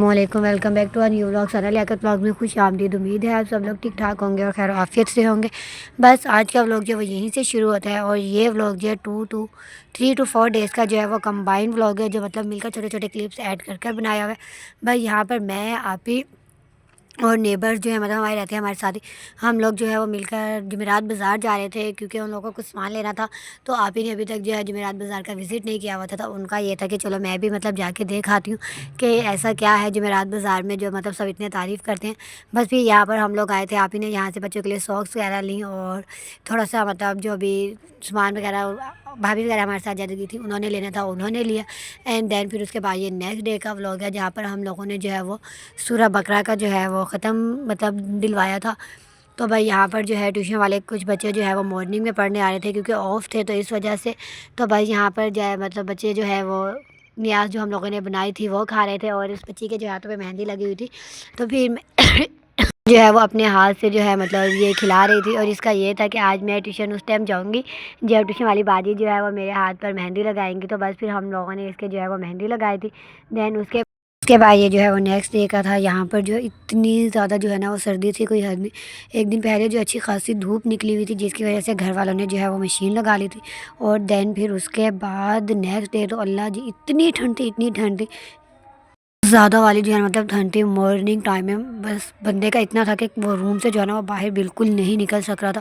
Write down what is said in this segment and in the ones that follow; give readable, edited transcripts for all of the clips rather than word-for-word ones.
السلام علیکم، welcome back to our new vlog Sana Liaquat vlog میں خوش آمدید۔ امید ہے آپ سب لوگ ٹھیک ٹھاک ہوں گے اور خیر و عافیت سے ہوں گے۔ بس آج کا ولاگ جو ہے وہ یہیں سے شروع ہوتا ہے اور یہ ولاگ جو ہے 3 to 4 ڈیز کا جو ہے وہ کمبائن ولاگ ہے، جو مطلب مل کر چھوٹے چھوٹے کلپس ایڈ کر کر بنایا ہوا ہے۔ بس یہاں پر میں آپ ہی اور نیبرز جو ہے مطلب ہمارے رہتے ہیں ہمارے ساتھ ہی، ہم لوگ جو ہے وہ مل کر جمعرات بازار جا رہے تھے کیونکہ ان لوگوں کو کچھ سامان لینا تھا۔ تو آپ ہی نے ابھی تک جو ہے جمعرات بازار کا وزٹ نہیں کیا ہوا تھا، تو ان کا یہ تھا کہ چلو میں بھی مطلب جا کے دیکھ آتی ہوں کہ ایسا کیا ہے جمعرات بازار میں جو مطلب سب اتنے تعریف کرتے ہیں۔ بس پھر یہاں پر ہم لوگ آئے تھے، آپ ہی نے یہاں سے بچوں کے لیے ساکس وغیرہ لیں اور تھوڑا سا مطلب جو بھی سامان وغیرہ بھابھی وغیرہ ہمارے ساتھ جاتی تھی انہوں نے لینا تھا انہوں نے لیا۔ اینڈ دین پھر اس کے بعد یہ نیکسٹ ڈے کا ولاگ ہے جہاں پر ہم لوگوں نے جو ہے وہ سورہ بقرہ کا جو ہے وہ ختم مطلب دلوایا تھا۔ تو بھائی یہاں پر جو ہے ٹیوشن والے کچھ بچے جو ہے وہ مارننگ میں پڑھنے آ رہے تھے کیونکہ آف تھے، تو اس وجہ سے تو بھائی یہاں پر جو ہے مطلب بچے جو ہے وہ نیاز جو ہم لوگوں نے بنائی تھی وہ کھا رہے تھے، اور اس بچی کے جو ہاتھوں پہ مہندی لگی ہوئی تھی تو پھر میں جو ہے وہ اپنے ہاتھ سے جو ہے مطلب یہ کھلا رہی تھی۔ اور اس کا یہ تھا کہ آج میں ٹیوشن اس ٹائم جاؤں گی جب ٹیوشن والی باجی جو ہے وہ میرے ہاتھ پر مہندی لگائیں گی، تو بس پھر ہم لوگوں نے اس کے جو ہے وہ مہندی لگائی تھی۔ دین اس کے بعد یہ جو ہے وہ نیکسٹ ڈے کا تھا۔ یہاں پر جو اتنی زیادہ جو ہے نا وہ سردی تھی کوئی حد نہیں۔ ایک دن پہلے جو اچھی خاصی دھوپ نکلی ہوئی تھی جس کی وجہ سے گھر والوں نے جو ہے وہ مشین لگا لی تھی، اور دین پھر اس کے بعد نیکسٹ ڈے تو اللہ جی اتنی ٹھنڈ تھی زیادہ والی جو ہے مطلب ٹھنڈ تھی۔ مارننگ ٹائم میں بس بندے کا اتنا تھا کہ وہ روم سے جو ہے نا وہ باہر بالکل نہیں نکل سک رہا تھا،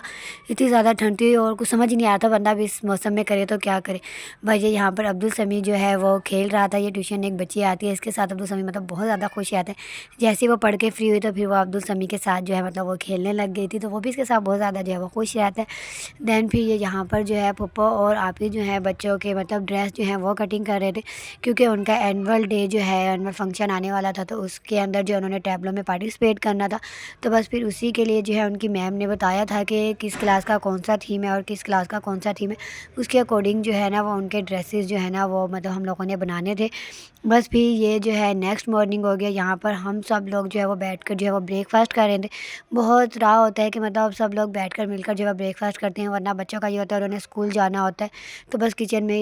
اتنی زیادہ ٹھنڈ تھی اور کچھ سمجھ ہی نہیں آیا تھا بندہ بھی اس موسم میں کرے تو کیا کرے۔ بھائی یہاں پر عبدالسمیع جو ہے وہ کھیل رہا تھا، یہ ٹیوشن ایک بچی آتی ہے اس کے ساتھ عبدالسمیع مطلب بہت زیادہ خوش رہتے ہیں۔ جیسے وہ پڑھ کے فری ہوئی تو پھر وہ عبدالسمیع کے ساتھ جو ہے مطلب وہ کھیلنے لگ گئی تھی، تو وہ بھی اس کے ساتھ بہت زیادہ جو ہے وہ خوش رہتا ہے۔ دین پھر یہ یہاں پر جو ہے پھپھو اور آپ ہی جو ہے بچوں کے مطلب ڈریس جو ہے وہ کٹنگ کر رہے تھے کیونکہ ان کا اینول ڈے جو ہے اینول فنکشن آنے والا تھا، تو اس کے اندر جو انہوں نے ٹیبلو میں پارٹیسپیٹ کرنا تھا۔ تو بس پھر اسی کے لیے جو ہے ان کی میم نے بتایا تھا کہ کس کلاس کا کون سا تھیم ہے اور کس کلاس کا کون سا تھیم ہے، اس کے اکارڈنگ جو ہے نا وہ ان کے ڈریسز جو ہے نا وہ مطلب ہم لوگوں نے بنانے تھے۔ بس پھر یہ جو ہے نیکسٹ مارننگ ہو گیا، یہاں پر ہم سب لوگ جو ہے وہ بیٹھ کر جو ہے وہ بریک فاسٹ کر رہے تھے۔ بہت رہا ہوتا ہے کہ مطلب سب لوگ بیٹھ کر مل کر جو ہے بریک فاسٹ کرتے ہیں، ورنہ بچوں کا یہ ہوتا ہے انہوں نے اسکول جانا ہوتا ہے، تو بس کچن میں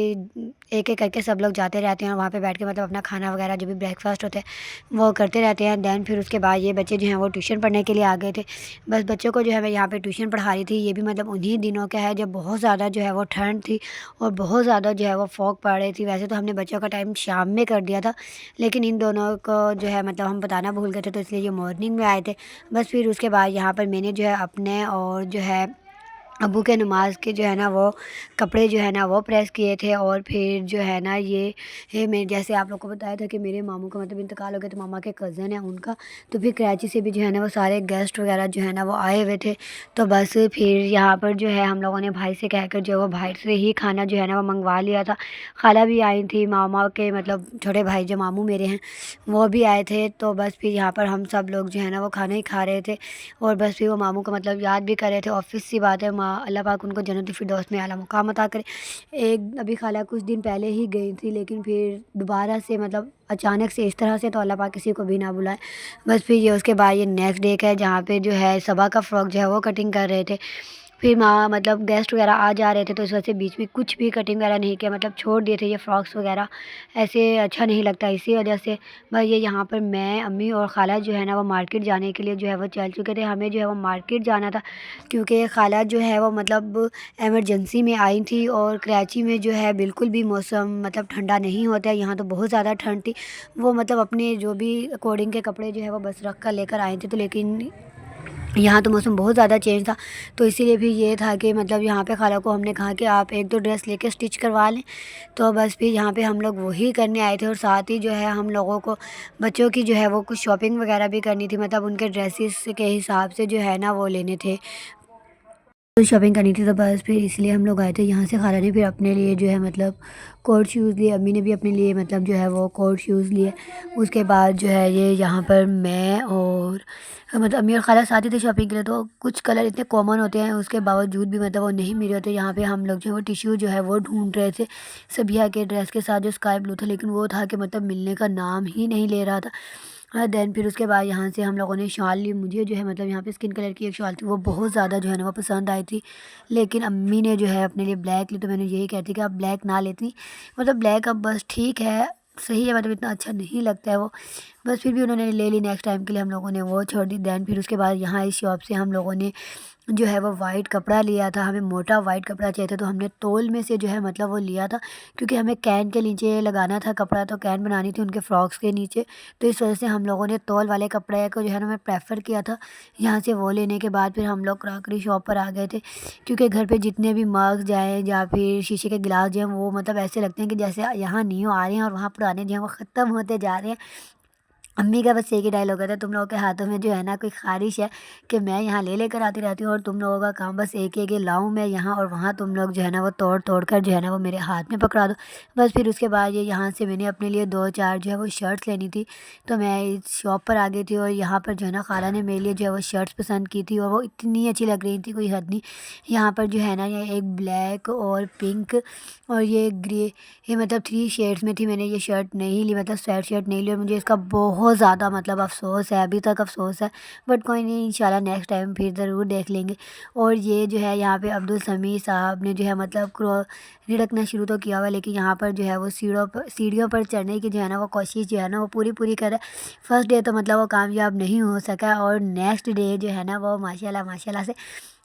ایک ایک کر کے سب لوگ جاتے رہتے ہیں اور وہاں پہ بیٹھ کے مطلب اپنا کھانا وغیرہ جو بھی بریک فاسٹ ہوتا ہے وہ کرتے رہتے ہیں۔ دین پھر اس کے بعد یہ بچے جو ہیں وہ ٹیوشن پڑھنے کے لیے آ گئے تھے۔ بس بچوں کو جو ہے میں یہاں پہ ٹیوشن پڑھا رہی تھی، یہ بھی مطلب انہی دنوں کا ہے جب بہت زیادہ جو ہے وہ ٹھنڈ تھی اور بہت زیادہ جو ہے وہ فوگ پڑ رہی تھی۔ ویسے تو ہم نے بچوں کا ٹائم شام میں کر دیا تھا، لیکن ان دونوں کو جو ہے مطلب ہم بتانا بھول گئے تھے، تو اس لیے یہ مارننگ میں آئے تھے۔ بس پھر اس کے بعد یہاں پر میں نے جو ہے اپنے اور جو ہے ابو کے نماز کے جو ہے نا وہ کپڑے جو ہے نا وہ پریس کیے تھے، اور پھر جو ہے نا یہ میں جیسے آپ لوگ کو بتایا تھا کہ میرے ماموں کا مطلب انتقال ہو گیا، تو ماما کے کزن ہیں ان کا، تو پھر کراچی سے بھی جو ہے نا وہ سارے گیسٹ وغیرہ جو ہے نا وہ آئے ہوئے تھے۔ تو بس پھر یہاں پر جو ہے ہم لوگوں نے بھائی سے کہہ کر جو ہے وہ باہر سے ہی کھانا جو ہے نا وہ منگوا لیا تھا۔ خالہ بھی آئی تھی، ماما کے مطلب چھوٹے بھائی جو ماموں میرے ہیں وہ بھی آئے تھے، تو بس پھر یہاں پر ہم سب لوگ جو ہے نا وہ کھانا ہی کھا رہے تھے، اور بس پھر وہ ماموں کو مطلب یاد بھی کر رہے تھے۔ آفس سی بات ہے، اللہ پاک ان کو جنت الفردوس میں اعلیٰ مقام عطا کرے۔ ابھی خالہ کچھ دن پہلے ہی گئی تھی، لیکن پھر دوبارہ سے مطلب اچانک سے اس طرح سے تو اللہ پاک کسی کو بھی نہ بلائے۔ بس پھر یہ اس کے بعد یہ نیکسٹ ڈے کا ہے جہاں پہ جو ہے صبا کا فراک جو ہے وہ کٹنگ کر رہے تھے۔ پھر مطلب گیسٹ وغیرہ آ جا رہے تھے، تو اس وجہ سے بیچ میں کچھ بھی کٹنگ وغیرہ نہیں کیا، مطلب چھوڑ دیے تھے یہ فراکس وغیرہ، ایسے اچھا نہیں لگتا اسی وجہ سے۔ بس یہ یہاں پر میں امی اور خالہ جو ہے نا وہ مارکیٹ جانے کے لیے جو ہے وہ چل چکے تھے۔ ہمیں جو ہے وہ مارکیٹ جانا تھا کیونکہ خالہ جو ہے وہ مطلب ایمرجنسی میں آئی تھی، اور کراچی میں جو ہے بالکل بھی موسم مطلب ٹھنڈا نہیں ہوتا ہے، یہاں تو بہت زیادہ ٹھنڈ تھی۔ وہ مطلب اپنے جو بھی اکارڈنگ کے کپڑے جو ہے وہ بس رکھ کر لے کر آئے تھے، تو لیکن یہاں تو موسم بہت زیادہ چینج تھا، تو اسی لیے بھی یہ تھا کہ مطلب یہاں پہ خالہ کو ہم نے کہا کہ آپ ایک دو ڈریس لے کے اسٹچ کروا لیں، تو بس پھر یہاں پہ ہم لوگ وہی کرنے آئے تھے، اور ساتھ ہی جو ہے ہم لوگوں کو بچوں کی جو ہے وہ کچھ شاپنگ وغیرہ بھی کرنی تھی، مطلب ان کے ڈریسز کے حساب سے جو ہے نا وہ لینے تھے، شاپنگ کرنی تھی۔ تو بس پھر اس لیے ہم لوگ آئے تھے یہاں سے۔ خالہ نے پھر اپنے لیے جو ہے مطلب کوٹ شوز لیے، امی نے بھی اپنے لیے مطلب جو ہے وہ کوٹ شوز لیے۔ اس کے بعد جو ہے یہ یہاں پر میں اور مطلب امی اور خالہ ساتھ ہی تھے شاپنگ کے لیے، تو کچھ کلر اتنے کامن ہوتے ہیں اس کے باوجود بھی مطلب وہ نہیں ملے ہوتے۔ یہاں پہ ہم لوگ جو ہے وہ ٹیشو جو ہے وہ ڈھونڈ رہے تھے سبیہ کے ڈریس کے ساتھ جو اسکائی بلو تھا، لیکن وہ تھا کہ مطلب ملنے کا نام ہی نہیں لے رہا تھا۔ دین پھر اس کے بعد یہاں سے ہم لوگوں نے شال لی۔ مجھے جو ہے مطلب یہاں پہ اسکن کلر کی ایک شال تھی، وہ بہت زیادہ جو ہے نا وہ پسند آئی تھی، لیکن امی نے جو ہے اپنے لیے بلیک لی، تو میں نے یہی کہتی کہ آپ بلیک نہ لیتی، مطلب بلیک اب بس ٹھیک ہے، صحیح ہے، مطلب اتنا اچھا نہیں لگتا ہے وہ۔ بس پھر بھی انہوں نے لے لی، نیکسٹ ٹائم کے لیے ہم لوگوں نے وہ چھوڑ دی. دین پھر اس کے بعد یہاں اس شاپ سے ہم لوگوں نے جو ہے وہ وائٹ کپڑا لیا تھا. ہمیں موٹا وائٹ کپڑا چاہیے تھا تو ہم نے تول میں سے جو ہے مطلب وہ لیا تھا، کیونکہ ہمیں کین کے نیچے لگانا تھا کپڑا، تو کین بنانی تھی ان کے فراکس کے نیچے. تو اس وجہ سے ہم لوگوں نے تول والے کپڑے کو جو ہے نا میں پریفر کیا تھا. یہاں سے وہ لینے کے بعد پھر ہم لوگ کراکری شاپ پر آ گئے تھے، کیونکہ گھر پہ جتنے بھی مگز جائیں یا پھر شیشے کے گلاس جو ہیں وہ مطلب ایسے لگتے ہیں کہ جیسے یہاں نیو آ رہے ہیں اور وہاں پرانے جو ہیں وہ ختم ہوتے جا رہے ہیں. امی کا بس ایک ہی ڈائلاگ ہوتا ہے، تم لوگوں کے ہاتھوں میں جو ہے نا کوئی خواہش ہے کہ میں یہاں لے کر آتی رہتی ہوں، اور تم لوگوں کا کام بس ایک ہے کہ لاؤں میں یہاں اور وہاں تم لوگ جو ہے نا وہ توڑ توڑ کر جو ہے نا وہ میرے ہاتھ میں پکڑا دو. بس پھر اس کے بعد یہاں سے میں نے اپنے لیے 2-4 جو ہے وہ شرٹس لینی تھی، تو میں اس شاپ پر آ گئی تھی. اور یہاں پر جو ہے نا خالہ نے میرے لیے جو ہے وہ شرٹس پسند کی تھی، اور وہ اتنی اچھی لگ رہی تھی کوئی حد نہیں. یہاں پر جو ہے نا یہ ایک بلیک اور پنک اور یہ گرے، یہ مطلب 3 شیڈس میں تھی. میں نے یہ شرٹ نہیں لی، مطلب سویٹ شرٹ نہیں لی، اور مجھے اس کا بہت زیادہ مطلب افسوس ہے، ابھی تک افسوس ہے. بٹ کوئی نہیں، انشاءاللہ نیکسٹ ٹائم پھر ضرور دیکھ لیں گے. اور یہ جو ہے یہاں پہ عبدالسمیع صاحب نے جو ہے مطلب رڑکنا شروع تو کیا ہوا ہے، لیکن یہاں پر جو ہے وہ سیڑھیوں پر چڑھنے کی جو ہے نا وہ کوشش جو ہے نا وہ پوری کر رہا ہے. فرسٹ ڈے تو مطلب وہ کامیاب نہیں ہو سکا، اور نیکسٹ ڈے جو ہے نا وہ ماشاءاللہ سے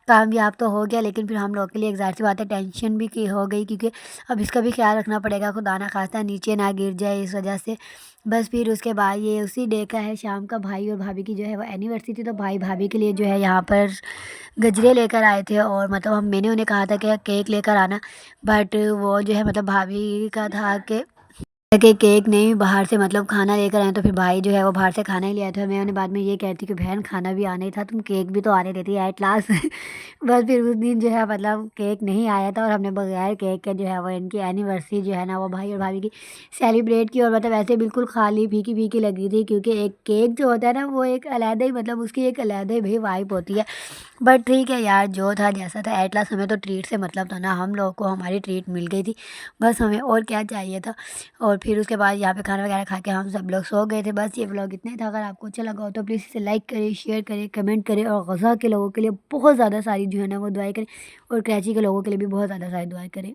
کامیاب تو ہو گیا. لیکن پھر ہم لوگ کے لیے ایک ظاہر سی بات ہے ٹینشن بھی کی ہو گئی، کیونکہ اب اس کا بھی خیال رکھنا پڑے گا، خدا نہ خواستہ نیچے نہ گر جائے اس وجہ سے. بس پھر اس کے بعد یہ اسی ڈے کا ہے، شام کا بھائی اور بھابھی کی جو ہے وہ اینیورسری تھی، تو بھائی بھابھی کے لیے جو ہے یہاں پر گجرے لے کر آئے تھے. اور مطلب میں نے انہیں کہا تھا کہ کیک لے کر آنا، بٹ وہ جو ہے مطلب بھابھی کا تھا کہ کیک نہیں، باہر سے مطلب کھانا لے کر آئے. تو پھر بھائی جو ہے وہ باہر سے کھانا ہی لے آیا تھا. میں انہیں بعد میں یہ کہتی کہ بہن کھانا بھی آنا ہی تھا، تم کیک بھی تو آنے دیتی ایٹ لاسٹ. بس پھر اس دن جو ہے مطلب کیک نہیں آیا تھا، اور ہم نے بغیر کیک کے جو ہے وہ ان کی اینیورسری جو ہے نا وہ بھائی اور بھابھی کی سیلیبریٹ کی. اور مطلب ایسے بالکل خالی پھیکی لگ رہی تھی، کیونکہ ایک کیک جو ہوتا ہے نا وہ ایک علیحدہ ہی مطلب اس کی ایک علیحدہ ہی بھائی وائب ہوتی ہے. بٹ ٹھیک ہے یار، جو تھا جیسا تھا، ایٹ لاسٹ ہمیں تو ٹریٹ سے مطلب تھا نا، ہم لوگوں کو ہماری ٹریٹ مل گئی تھی، بس ہمیں اور کیا چاہیے تھا. اور پھر اس کے بعد یہاں پہ کھانا وغیرہ کھا کے ہم سب لوگ سو گئے تھے. بس یہ ولاگ اتنا ہی تھا. اگر آپ کو اچھا لگا ہو تو پلیز اسے لائک کریں، شیئر کریں، کمنٹ کریں، اور غزہ کے لوگوں کے لیے بہت زیادہ ساری جو ہے نا وہ دعائیں کریں، اور کراچی کے لوگوں کے لیے بھی بہت زیادہ ساری دعائیں کریں.